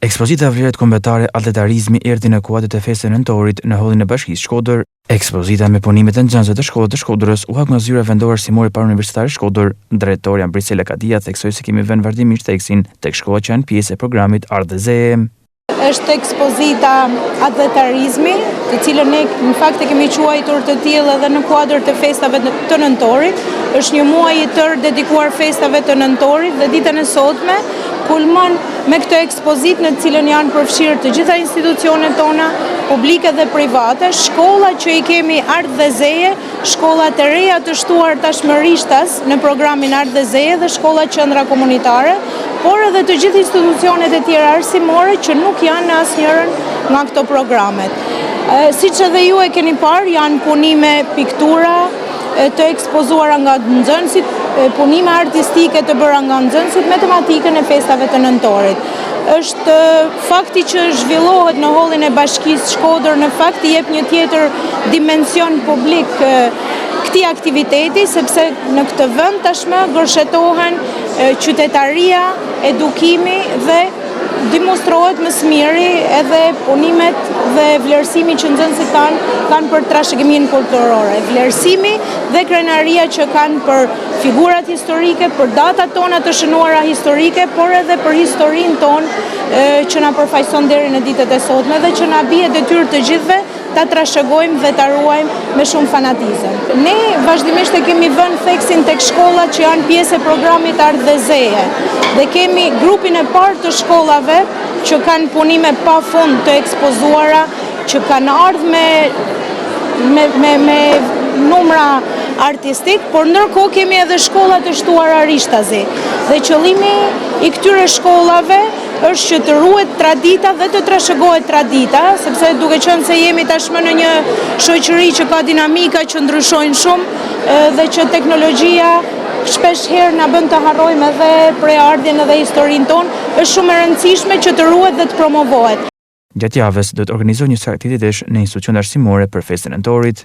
Ekspozita Vlerat Kombëtare Atledarizmi erdhi në kuadër të festës së nëntorit në Hallin e Bashkisë Shkodër. Ekspozita me punimet e nxënësve të shkollës të Shkodrës u hap nga zyra vendore arsimore parauniversitare Shkodër. Drejtoria Brisela Kadia theksoi se kemi vënë vazhdimisht theksin tek shkollat që janë pjesë e programit Art dhe Zee. Është ekspozita Atledarizmi, të cilën ne në fakt e kemi quajtur të tillë edhe në kuadër të festave të nëntorit. Është një muaj i tërë dedikuar festave të nëntorit dhe ditën e sotme kulmon me këtë ekspozitë në të cilën janë përfshirë të gjitha institucionet tona, publike dhe private, shkolla që i kemi Art dhe Zee, shkollat e reja të shtuar tashmërishtas në programin Art dhe Zee dhe shkolla qendra komunitare, por edhe të gjithë institucionet e tjera arsimore që nuk janë në asnjërin nga këto programet. Siç edhe ju e keni parë, janë punime piktura të ekspozuara nga nxënësit, punime artistike të bëra nga nxënësit me tematikën e festave të nëntorit. Është fakti që zhvillohet në Hallin e Bashkisë Shkodër, në fakt i jep një tjetër dimension publik këtij aktiviteti, sepse në këtë vend tashmë gërshetohen qytetaria, edukimi dhe demonstrohet më së miri edhe punimet dhe vlerësimi që nxënësit kanë për trashëgiminë kulturore, vlerësimi dhe krenaria që kanë për figurat historike, për datat tona të shënuara historike, por edhe për historinë tonë që na përfaqëson deri në ditët e sotme dhe që na bie detyrë të gjithëve ta trashëgojmë dhe ta ruajmë me shumë fanatizëm. Ne vazhdimisht e kemi vënë theksin tek shkollat që janë pjesë e programit Art dhe Zee dhe kemi grupin e parë të shkollave që kanë punime pafund të ekspozuara, që kanë ardhur me numra artistik, por ndërkohë kemi edhe shkolla të shtuara rishtazi. Dhe qëllimi i këtyre shkollave është që të ruhet tradita dhe të trashëgohet tradita, sepse duke qenë se jemi tashmë në një shoqëri që ka dinamika që ndryshojnë shumë dhe që teknologjia shpesh herë na bën të harrojmë edhe preardhjen edhe historinë tonë, është shumë e rëndësishme që të ruhet dhe të promovohet. Gjatë javës do të organizohet një sër aktivitetesh në institucionet arsimore për festën e nëntorit.